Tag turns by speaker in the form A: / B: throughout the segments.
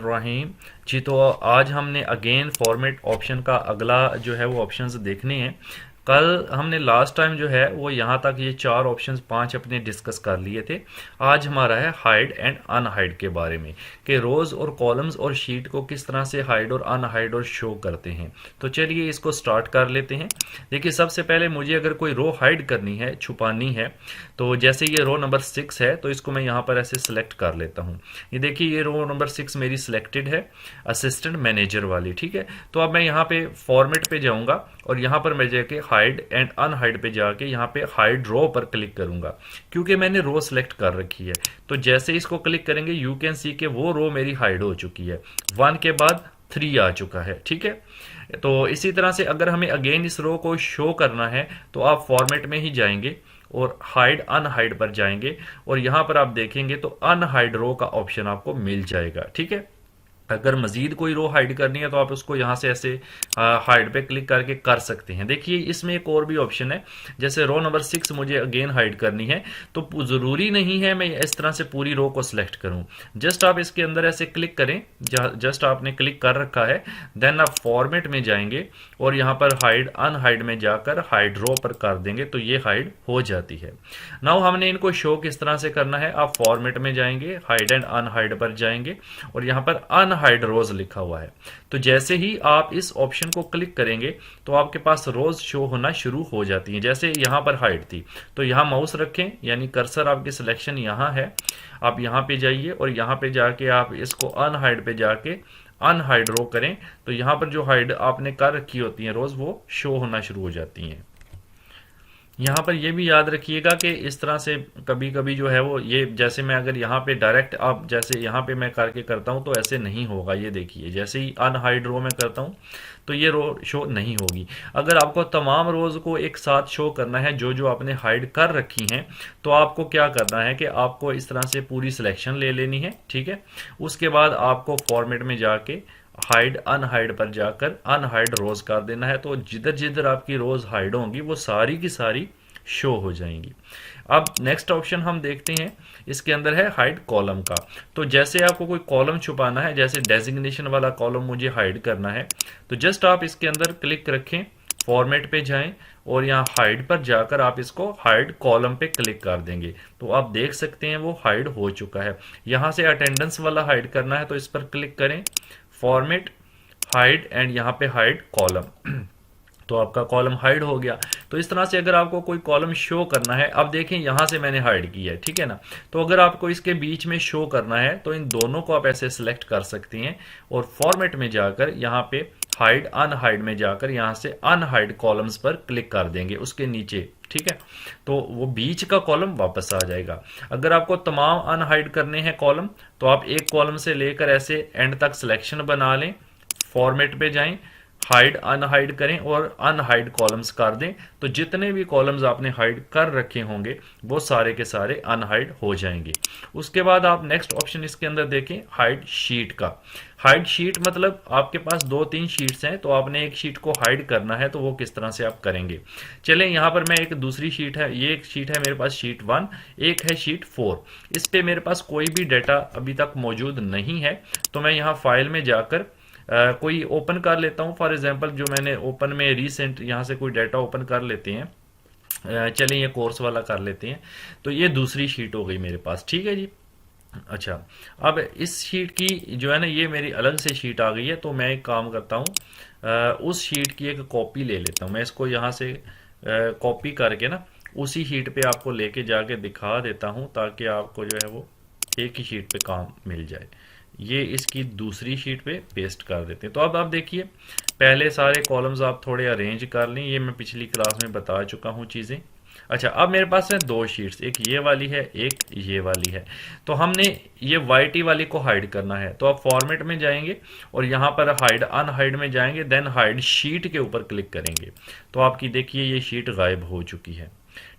A: बिस्मिल्लाहिर्रहमानिर्रहीम। जी, तो आज हमने अगेन फॉर्मेट ऑप्शन का अगला जो है वो ऑप्शंस देखने हैं। कल हमने लास्ट टाइम जो है वो यहाँ तक ये चार ऑप्शंस पांच अपने डिस्कस कर लिए थे। आज हमारा है हाइड एंड अनहाइड के बारे में, कि रोज और कॉलम्स और शीट को किस तरह से हाइड और अनहाइड और शो करते हैं। तो चलिए इसको स्टार्ट कर लेते हैं। देखिए, सबसे पहले मुझे अगर कोई रो हाइड करनी है, छुपानी है, तो जैसे ये रो नंबर 6 है तो इसको मैं यहाँ पर ऐसे सिलेक्ट कर लेता हूँ। ये देखिए, ये रो नंबर 6 मेरी सिलेक्टेड है, असिस्टेंट मैनेजर वाली। ठीक है, तो अब मैं यहाँ पे फॉर्मेट पे जाऊंगा और यहाँ पर मैं जाके हाइड एंड अनहाइड पे जाके यहाँ पे हाइड रो पर क्लिक करूंगा, क्योंकि मैंने रो सिलेक्ट कर रखी है। तो जैसे इसको क्लिक करेंगे यू कैन सी के वो रो मेरी हाइड हो चुकी है। 1 के बाद 3 आ चुका है। ठीक है, तो इसी तरह से अगर हमें अगेन इस रो को शो करना है तो आप फॉर्मेट में ही जाएंगे और हाइड अनहाइड पर जाएंगे और यहां पर आप देखेंगे तो अनहाइड रो का ऑप्शन आपको मिल जाएगा। ठीक है, अगर मजीद कोई रो हाइड करनी है तो आप उसको यहां से ऐसे हाइड पे क्लिक करके कर सकते हैं। देखिए, इसमें एक और भी ऑप्शन है, जैसे रो नंबर 6 मुझे अगेन हाइड करनी है तो जरूरी नहीं है मैं इस तरह से पूरी रो को सिलेक्ट करूं। जस्ट आप इसके अंदर ऐसे क्लिक करें, जस्ट आपने क्लिक कर रखा है, देन आप फॉर्मेट में जाएंगे और यहां पर हाइड अनहाइड में जाकर हाइड रो पर कर देंगे तो ये हाइड हो जाती है। नाउ हमने इनको शो किस तरह से करना है, आप फॉर्मेट में जाएंगे, हाइड एंड अनहाइड पर जाएंगे और यहां पर अनहाइड रोज लिखा हुआ है। तो जैसे ही आप इस ऑप्शन को क्लिक करेंगे तो आपके पास रोज शो होना शुरू हो जाती हैं। जैसे यहां पर हाइड थी तो यहां माउस रखें, यानी कर्सर आपकी सिलेक्शन यहां है, आप यहां पे जाइए और यहां पे जाके आप इसको अनहाइड पे जाके अनहाइड रो करें तो यहां पर जो हाइड आपने कर रखी होती है रोज वो शो होना शुरू हो जाती हैं। यहाँ पर ये भी याद रखिएगा कि इस तरह से कभी कभी जो है वो ये, जैसे मैं अगर यहाँ पे डायरेक्ट आप जैसे यहाँ पे मैं करके करता हूँ तो ऐसे नहीं होगा। ये देखिए, जैसे ही अनहाइड रो में करता हूँ तो ये रो शो नहीं होगी। अगर आपको तमाम रोज को एक साथ शो करना है जो जो आपने हाइड कर रखी हैं, तो आपको क्या करना है कि आपको इस तरह से पूरी सिलेक्शन ले लेनी है। ठीक है, उसके बाद आपको फॉर्मेट में जाके हाइड अनहाइड पर जाकर अनहाइड रोज कर देना है, तो जिधर जिधर आपकी रोज हाइड होंगी वो सारी की सारी शो हो जाएंगी। अब नेक्स्ट ऑप्शन हम देखते हैं, इसके अंदर है हाइड कॉलम का। तो जैसे आपको कोई कॉलम छुपाना है, जैसे डेजिग्नेशन वाला कॉलम मुझे हाइड करना है, तो जस्ट आप इसके अंदर क्लिक रखें, फॉर्मेट पे जाएं और यहाँ हाइड पर जाकर आप इसको हाइड कॉलम पे क्लिक कर देंगे तो आप देख सकते हैं वो हाइड हो चुका है। यहां से अटेंडेंस वाला हाइड करना है तो इस पर क्लिक करें, फॉर्मेट, हाइड एंड यहाँ पे हाइड कॉलम तो आपका कॉलम हाइड हो गया। तो इस तरह से अगर आपको कोई कॉलम शो करना है, अब देखें यहां से मैंने हाइड किया है, ठीक है ना, तो अगर आपको इसके बीच में शो करना है तो इन दोनों को आप ऐसे सिलेक्ट कर सकती हैं और फॉर्मेट में जाकर यहाँ पे हाइड अनहाइड में जाकर यहाँ से अनहाइड कॉलम्स पर क्लिक कर देंगे उसके नीचे। ठीक है, तो वो बीच का कॉलम वापस आ जाएगा। अगर आपको तमाम अनहाइड करने हैं कॉलम तो आप एक कॉलम से लेकर ऐसे एंड तक सिलेक्शन बना लें, फॉर्मेट पे जाएं, हाइड अनहाइड करें और अनहाइड कॉलम्स कर दें, तो जितने भी कॉलम्स आपने हाइड कर रखे होंगे वो सारे के सारे अनहाइड हो जाएंगे। उसके बाद आप नेक्स्ट ऑप्शन इसके अंदर देखें, हाइड शीट का। हाइड शीट मतलब आपके पास 2-3 शीट्स हैं तो आपने एक शीट को हाइड करना है, तो वो किस तरह से आप करेंगे। चलें, यहां पर मैं एक दूसरी शीट है, ये एक शीट है मेरे पास शीट 1, एक है शीट 4। इस पे मेरे पास कोई भी डाटा अभी तक मौजूद नहीं है, तो मैं यहाँ फाइल में जाकर कोई ओपन कर लेता हूं। फॉर एग्जांपल जो मैंने ओपन में रिसेंट यहां से कोई डाटा ओपन कर लेते हैं, चलें ये कोर्स वाला कर लेते हैं, तो ये दूसरी शीट हो गई मेरे पास। ठीक है जी, अच्छा, अब इस शीट की जो है ना ये मेरी अलग से शीट आ गई है, तो मैं एक काम करता हूँ, उस शीट की एक कॉपी ले लेता हूँ। मैं इसको यहाँ से कॉपी करके ना उसी शीट पे आपको लेके जाके दिखा देता हूँ ताकि आपको जो है वो एक ही शीट पे काम मिल जाए। ये इसकी दूसरी शीट पे पेस्ट कर देते हैं। तो अब आप देखिए, पहले सारे कॉलम्स आप थोड़े अरेंज कर लें, ये मैं पिछली क्लास में बता चुका हूँ चीज़ें। अच्छा, अब मेरे पास है 2 शीट्स, एक ये वाली है एक ये वाली है, तो हमने ये वाइटी वाली को हाइड करना है, तो आप फॉर्मेट में जाएंगे और यहाँ पर हाइड अनहाइड में जाएंगे, देन हाइड शीट के ऊपर क्लिक करेंगे तो आपकी देखिए ये शीट गायब हो चुकी है।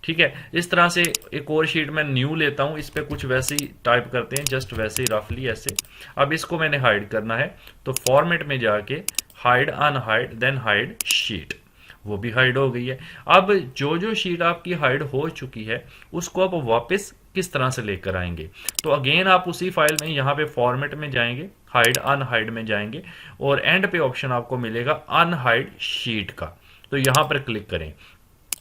A: ठीक है, इस तरह से एक और शीट मैं न्यू लेता हूं, इस पे कुछ वैसे ही टाइप करते हैं, जस्ट वैसे ही रफली ऐसे। अब इसको मैंने हाइड करना है तो फॉर्मेट में जाके hide unhide then hide sheet, वो भी हाइड हो गई है। अब जो जो शीट आपकी हाइड हो चुकी है उसको आप वापस किस तरह से लेकर आएंगे। तो अगेन आप उसी फाइल में यहाँ पे फॉर्मेट में जाएंगे, हाइड अनहाइड में जाएंगे और एंड पे ऑप्शन आपको मिलेगा अनहाइड शीट का, तो यहाँ पर क्लिक करें।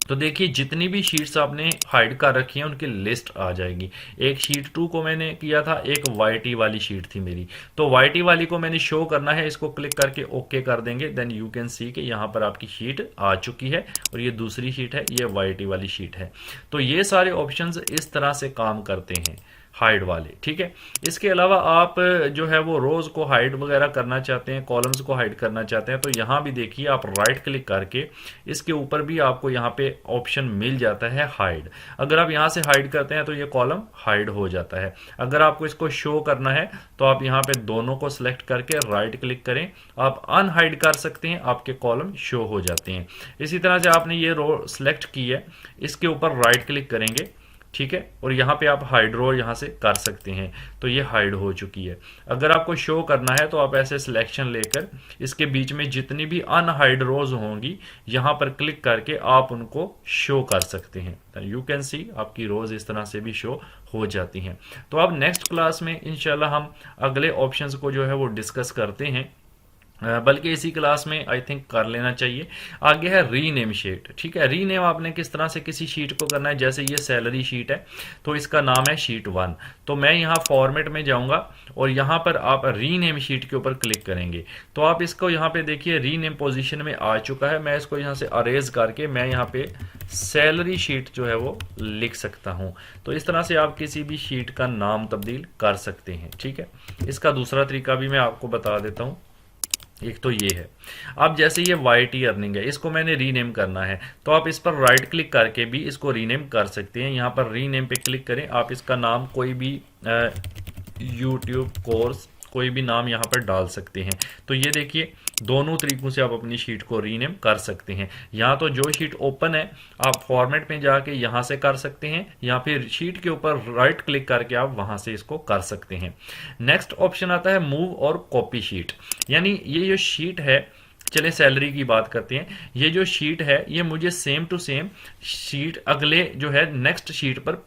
A: तो देखिए जितनी भी शीट्स आपने हाइड कर रखी हैं उनकी लिस्ट आ जाएगी। एक शीट 2 को मैंने किया था, एक वाईटी वाली शीट थी मेरी, तो वाईटी वाली को मैंने शो करना है, इसको क्लिक करके ओके कर देंगे। देन यू कैन सी कि यहाँ पर आपकी शीट आ चुकी है और ये दूसरी शीट है, ये वाईटी वाली शीट है। तो ये सारे ऑप्शंस इस तरह से काम करते हैं हाइड वाले, ठीक है। इसके अलावा आप जो है वो रोज को हाइड वगैरह करना चाहते हैं, कॉलम्स को हाइड करना चाहते हैं, तो यहाँ भी देखिए आप राइट क्लिक करके इसके ऊपर भी आपको यहाँ पे ऑप्शन मिल जाता है हाइड। अगर आप यहाँ से हाइड करते हैं तो ये कॉलम हाइड हो जाता है। अगर आपको इसको शो करना है तो आप यहाँ पे दोनों को सिलेक्ट करके राइट क्लिक करें, आप अनहाइड कर सकते हैं, आपके कॉलम शो हो जाते हैं। इसी तरह से आपने ये रो सिलेक्ट की है, इसके ऊपर राइट क्लिक करेंगे, ठीक है, और यहाँ पे आप हाइड रो यहाँ से कर सकते हैं, तो ये हाइड हो चुकी है। अगर आपको शो करना है तो आप ऐसे सिलेक्शन लेकर इसके बीच में जितनी भी अनहाइड रोज होंगी यहाँ पर क्लिक करके आप उनको शो कर सकते हैं। यू कैन सी आपकी रोज इस तरह से भी शो हो जाती हैं। तो अब नेक्स्ट क्लास में इंशाल्लाह हम अगले ऑप्शंस को जो है वो डिस्कस करते हैं, बल्कि इसी क्लास में आई थिंक कर लेना चाहिए। आगे है रीनेम शीट, ठीक है। रीनेम आपने किस तरह से किसी शीट को करना है, जैसे ये सैलरी शीट है तो इसका नाम है शीट 1, तो मैं यहाँ फॉर्मेट में जाऊंगा और यहाँ पर आप रीनेम शीट के ऊपर क्लिक करेंगे तो आप इसको यहाँ पे देखिए रीनेम पोजीशन में आ चुका है। मैं इसको यहाँ से अरेज करके मैं यहाँ पे सैलरी शीट जो है वो लिख सकता हूँ। तो इस तरह से आप किसी भी शीट का नाम तब्दील कर सकते हैं, ठीक है। इसका दूसरा तरीका भी मैं आपको बता देता हूँ। एक तो ये है, अब जैसे ये वाईटी अर्निंग है, इसको मैंने रीनेम करना है तो आप इस पर राइट क्लिक करके भी इसको रीनेम कर सकते हैं। यहाँ पर रीनेम पे क्लिक करें, आप इसका नाम कोई भी यूट्यूब कोर्स कोई भी नाम यहाँ पर डाल सकते हैं। तो ये देखिए दोनों तरीकों से आप अपनी शीट को रीनेम कर सकते हैं। यहाँ तो जो शीट ओपन है आप फॉर्मेट में जाके यहाँ से कर सकते हैं, या फिर शीट के ऊपर राइट क्लिक करके आप वहां से इसको कर सकते हैं। नेक्स्ट ऑप्शन आता है मूव और कॉपी शीट, यानी ये जो शीट है, चलिए सैलरी की बात करते हैं। ये जो शीट है ये मुझे सेम टू सेम शीट अगले जो है नेक्स्ट शीट पर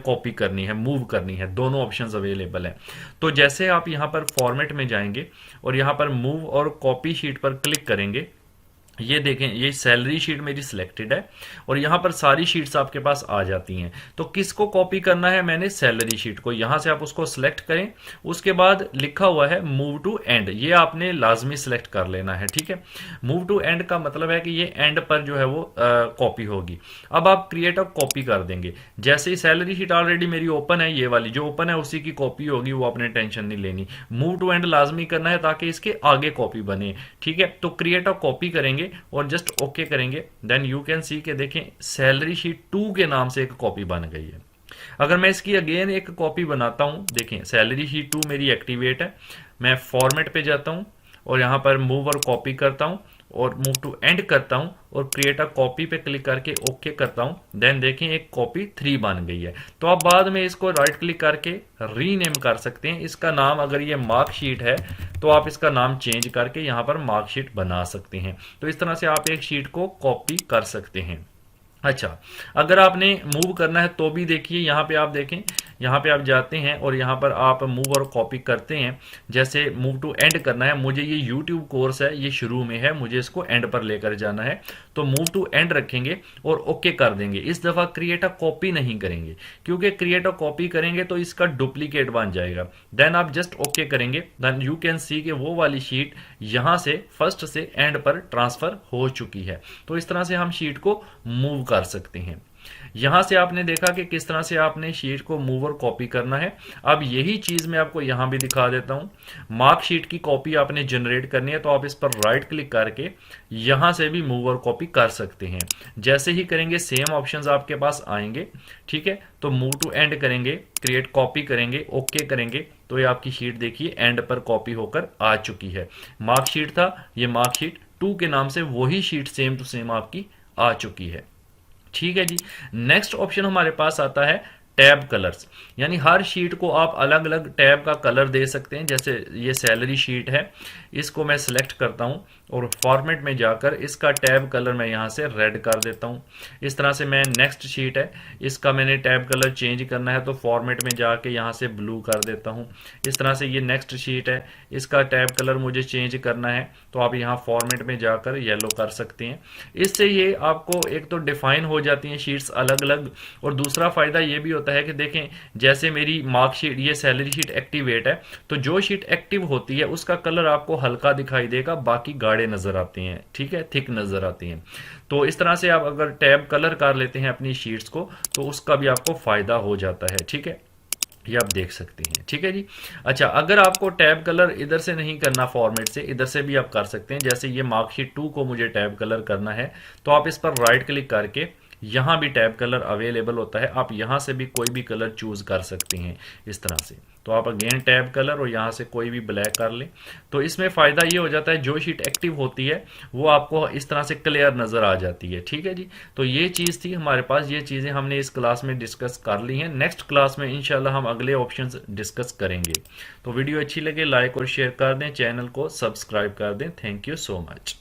A: कॉपी करनी है, मूव करनी है, दोनों ऑप्शंस अवेलेबल हैं। तो जैसे आप यहाँ पर फॉर्मेट में जाएंगे और यहाँ पर मूव और कॉपी शीट पर क्लिक करेंगे, ये देखें ये सैलरी शीट मेरी सिलेक्टेड है और यहाँ पर सारी शीट्स आपके पास आ जाती हैं। तो किसको कॉपी करना है, मैंने सैलरी शीट को, यहाँ से आप उसको सिलेक्ट करें, उसके बाद लिखा हुआ है मूव टू एंड, ये आपने लाजमी सिलेक्ट कर लेना है, ठीक है। मूव टू एंड का मतलब है कि ये एंड पर जो है वो कॉपी होगी। अब आप क्रिएट अ कॉपी कर देंगे, जैसे ही सैलरी शीट ऑलरेडी मेरी ओपन है, ये वाली जो ओपन है उसी की कॉपी होगी, वो आपने टेंशन नहीं लेनी। मूव टू एंड लाजमी करना है ताकि इसके आगे कॉपी बने, ठीक है। तो क्रिएट अ कॉपी करेंगे और जस्ट ओके करेंगे, देन यू कैन सी के देखें सैलरी शीट 2 के नाम से एक कॉपी बन गई है। अगर मैं इसकी अगेन एक कॉपी बनाता हूं, देखें सैलरी शीट 2 मेरी एक्टिवेट है, मैं फॉर्मेट पे जाता हूं और यहां पर मूव और कॉपी करता हूं और मूव टू एंड करता हूं और क्रिएट अ कॉपी पे क्लिक करके ओके करता हूं, देन देखें एक कॉपी 3 बन गई है। तो आप बाद में इसको राइट क्लिक करके रीनेम कर सकते हैं। इसका नाम अगर ये मार्कशीट है तो आप इसका नाम चेंज करके यहाँ पर मार्कशीट बना सकते हैं। तो इस तरह से आप एक शीट को कॉपी कर सकते हैं। अच्छा, अगर आपने मूव करना है तो भी देखिए यहाँ पे आप देखें, यहाँ पे आप जाते हैं और यहाँ पर आप मूव और कॉपी करते हैं। जैसे मूव टू एंड करना है, मुझे ये यूट्यूब कोर्स है, ये शुरू में है, मुझे इसको एंड पर लेकर जाना है, तो मूव टू एंड रखेंगे और ओके कर देंगे। इस दफा क्रिएट अ कॉपी नहीं करेंगे, क्योंकि क्रिएट अ कॉपी करेंगे तो इसका डुप्लीकेट बन जाएगा। देन आप जस्ट ओके करेंगे, देन यू कैन सी कि वो वाली शीट यहाँ से फर्स्ट से एंड पर ट्रांसफर हो चुकी है। तो इस तरह से हम शीट को मूव कर सकते हैं। यहां से आपने देखा कि किस तरह से आपने शीट को मूव और कॉपी करना है। अब यही चीज मैं आपको यहां भी दिखा देता हूं। मार्कशीट की कॉपी आपने जनरेट करनी है तो आप इस पर राइट क्लिक करके यहां से भी मूव और कॉपी कर सकते हैं। जैसे ही करेंगे सेम ऑप्शंस आपके पास आएंगे, ठीक है। तो मूव टू एंड करेंगे, क्रिएट कॉपी करेंगे, ओके करेंगे, तो ये आपकी शीट देखिए एंड पर कॉपी होकर आ चुकी है। मार्कशीट था, ये मार्कशीट 2 के नाम से वही शीट सेम टू सेम आपकी आ चुकी है, ठीक है जी। नेक्स्ट ऑप्शन हमारे पास आता है टैब कलर्स, यानी हर शीट को आप अलग अलग टैब का कलर दे सकते हैं। जैसे ये सैलरी शीट है, इसको मैं सिलेक्ट करता हूं और फॉर्मेट में जाकर इसका टैब कलर मैं यहां से रेड कर देता हूं। इस तरह से मैं नेक्स्ट शीट है, इसका मैंने टैब कलर चेंज करना है तो फॉर्मेट में जाके यहां से ब्लू कर देता हूं। इस तरह से ये नेक्स्ट शीट है, इसका टैब कलर मुझे चेंज करना है तो आप यहां फॉर्मेट में जाकर येलो कर सकते हैं। इससे ये आपको एक तो डिफाइन हो जाती हैं शीट्स अलग अलग, और दूसरा फायदा ये भी होता है कि देखें जैसे मेरी मार्कशीट, ये सैलरी शीट एक्टिवेट है, तो जो शीट एक्टिव होती है उसका कलर आपको हल्का दिखाई देगा, बाकी गाढ़े नजर आते हैं, ठीक है, थिक नजर आती हैं। तो इस तरह से आप अगर टैब कलर कर लेते हैं अपनी शीट्स को तो उसका भी आपको फायदा हो जाता है, ठीक है, ये आप देख सकते हैं, ठीक है जी। अच्छा, अगर आपको टैब कलर इधर से नहीं करना फॉर्मेट से, इधर से भी आप कर सकते हैं। जैसे ये मार्कशीट 2 को मुझे टैब कलर करना है तो आप इस पर राइट क्लिक करके यहाँ भी टैब कलर अवेलेबल होता है, आप यहाँ से भी कोई भी कलर चूज कर सकते हैं इस तरह से। तो आप अगेन टैब कलर और यहाँ से कोई भी ब्लैक कर लें, तो इसमें फ़ायदा ये हो जाता है जो शीट एक्टिव होती है वो आपको इस तरह से क्लियर नज़र आ जाती है, ठीक है जी। तो ये चीज़ थी हमारे पास, ये चीज़ें हमने इस क्लास में डिस्कस कर ली हैं। नेक्स्ट क्लास में इंशाल्लाह हम अगले ऑप्शंस डिस्कस करेंगे। तो वीडियो अच्छी लगे लाइक और शेयर कर दें, चैनल को सब्सक्राइब कर दें। Thank you so much.